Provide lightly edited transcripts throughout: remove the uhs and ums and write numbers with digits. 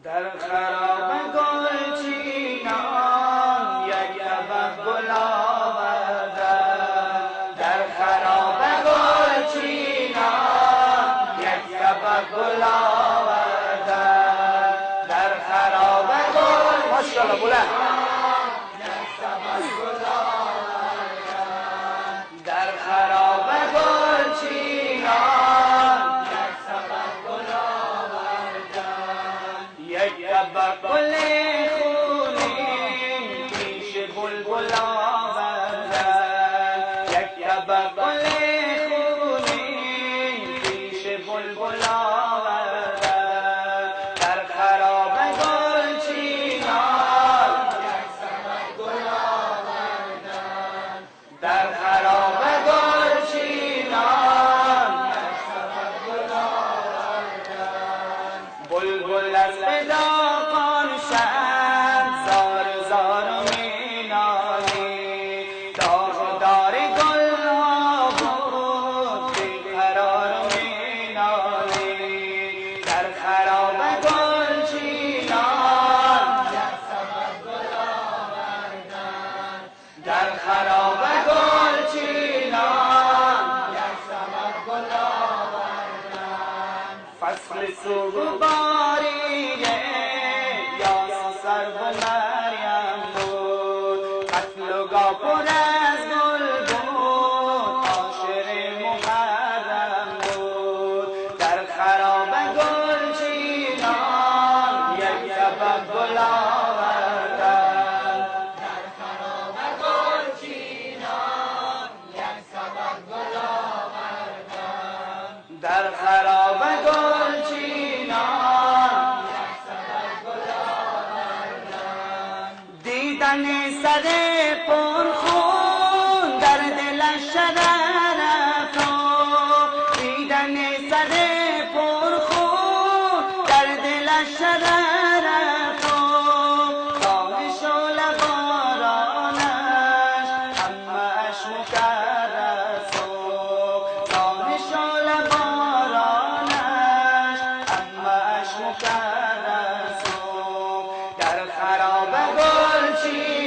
در خراب گلچینان یک طبق گل آوردم، در خراب گلچینان یک طبق گل آوردم، در خراب گل ماشاءالله بلند یک طبق گل آوردم، در خراب گلچینان یک طبق گل آوردم، یک طبق گل خونین پیش بلبل آوردم، یک طبق گل خونین پیش بلبل آوردم، در خراب گلچینان یک طبق گل آوردم، در خراب گلچینان یک طبق گل آوردم، بلبل از بداخان شد زار زار می نالید، داغدار گلها بود بیقرار می نالید، در خراب گلچینان یک طبق گل آوردم، در خراب گلچینان یک طبق گل آوردم، فصل سوگواری یاس سر و مریم بود، قتل و گاه پر از گل بود، عاشق محرم بود، در خراب گلچینان یک طبق گل آوردم، در خراب گلچینان یک طبق گل آوردم، در خراب گلچینان یک طبق گل آوردم، دیدن سر پرخون در دلش شرر افروخت، دیدن سر پرخون در دلش شرر افروخت، خواهش و لبارانش همه‌اش مکرر سوخت، خواهش و لبارانش همه‌اش مکرر سوخت، در خراب گلچینان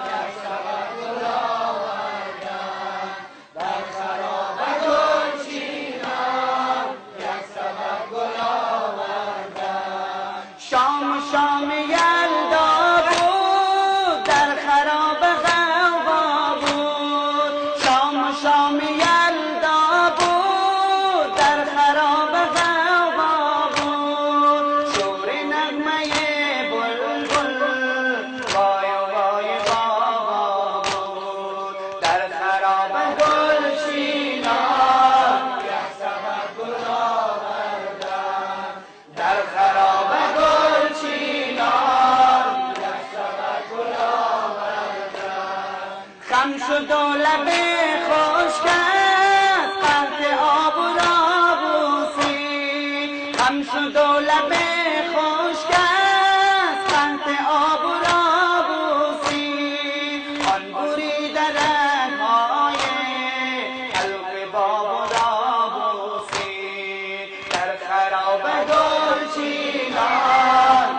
یک طبق گل آوردم، در خراب گلچینان یک طبق گل آوردم، شام یلدا بود در خراب غوغا بود، شام یلدا بود در خراب غوغا بود، شور نغمه بلبل وای وای بابا بود، در خراب گلچینان یک طبق گل آوردم، در خراب گلچینان یک طبق گل آوردم، خم شد و لب خشکت قحط آب و رابوسی، خم شد و لب خشکت قحط آب و رابوسی، آن بریده رگ‌های حلق باب و رابوسی، در خراب گلچینان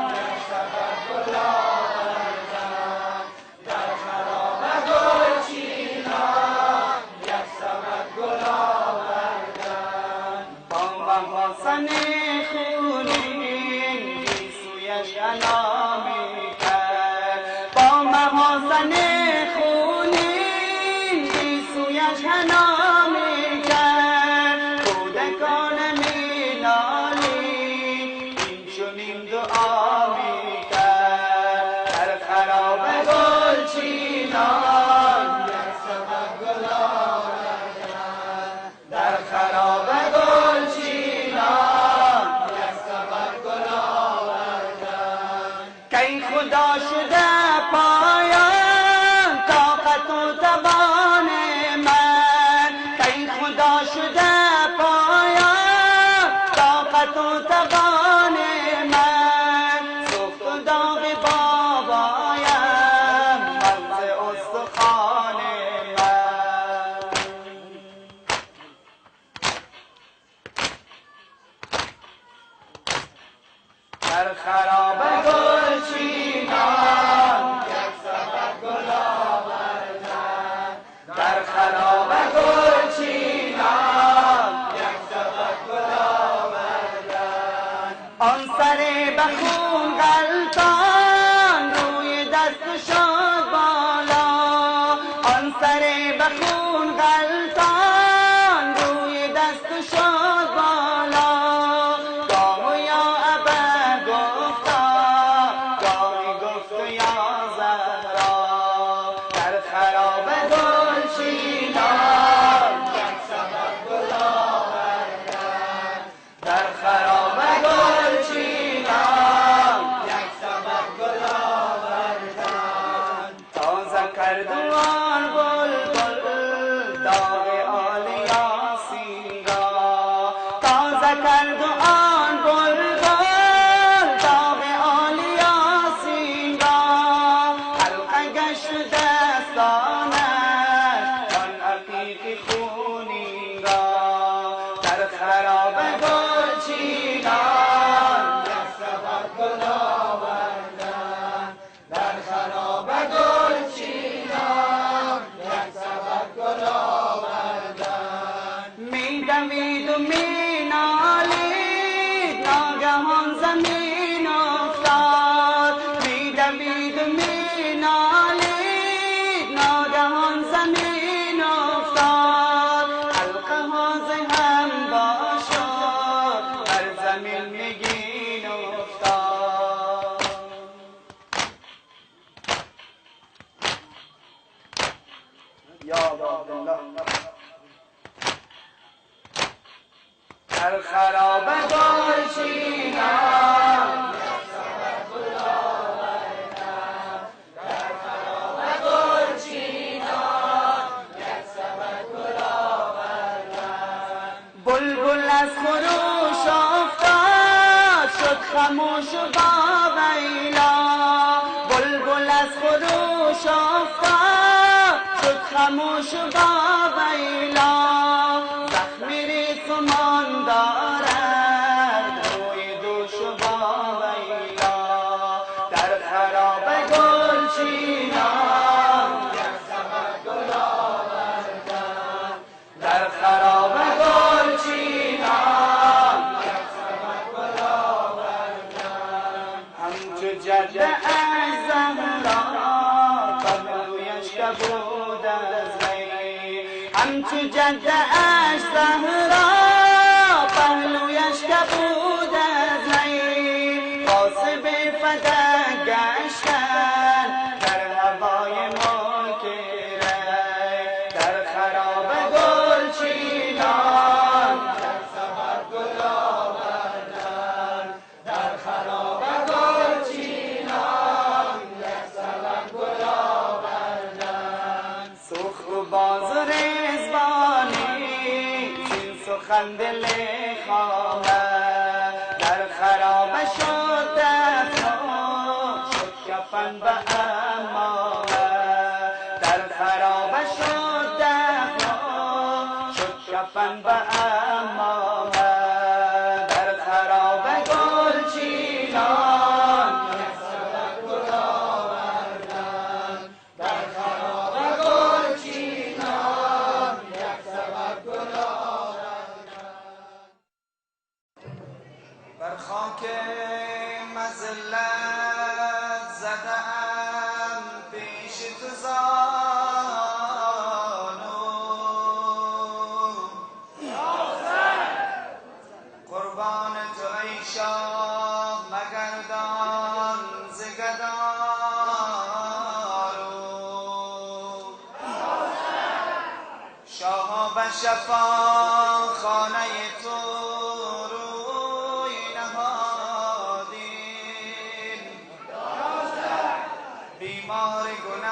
یک طبق گل آوردم، در خراب گلچینان یک طبق گل آوردم، با محاسن خونین گیسویش علامه کرد، با محاسن خونین گیسویش علامه کرد، کودکان می نالید این چنین دعا می کرد، در خراب گلچینان یک طبق گل آوردم، در خراب گلچینان یک طبق گل آوردم، کی خدا شده پایان طاقت و توان من، کی خدا شده پایان طاقت و توان من، سوخت و داغ بابایم مغز استخوان من. در خراب گلچینان یک سبد گل آوردن در خراب گلچینان یک سبد گل آوردن آن سر بخون غلطان روی دست شد بالا آن سر بخون غلطان روی دست شد بالا گاه یا ابا گفتا گاهی گفت یا زهرا در خراب گلچینان یک سبد گل آوردن در خراب گلچینان یک سبد گل آوردن تازه کرد آن بلبل داغ آلیاسی را تازه کرد آن بلبل داغ آلیاسی را حلقه گشت دستانش آن عقیق خونی را در خراب گلچینان یک سبد گل آوردن در خراب گلچینان یک سبد گل آوردن می‌دوید و مینالید ناگهان زمین افتاد می‌دوید و مینالید ناگهان زمین افتاد حلقه ها ز هم باشد بر زمین نگین افتاد یا عبدالله در خراب گلچینان یک سبد گل آوردن در خراب گلچینان یک سبد گل آوردن بلبل از خروش افتاد شد خموش و با ویلا بلبل از خروش افتاد شد خموش و با ویلا زخمی ریسمان دارد روی دوش و با ویلا در خراب گلچینان یک سبد گل آوردن در خراب گلچینان یک سبد گل آوردن همچو جده اش زهرا پهلویش کبود از وی همچو جده اش زهرا پهلویش کبود از وی قاصب فدک گشتن در هوای ملک ری در خراب گلچینان یک سبد گل آوردن در خراب گلچینان یک سبد گل آوردن سرخ و باز و رضوانی زین سخن دل خامه در خراب شد دستها شد کفن به امامه در خراب شد دستها شد کفن به امامه در خراب گلچینان یک سبد گل آوردن در خراب گلچینان یک سبد گل آوردن بر خاک مذلت زدم پیش تو زانو قربان تو ای شاه مگردان ز گدارو شاها به شفا خانه تو روی نهادیم بیمار گناه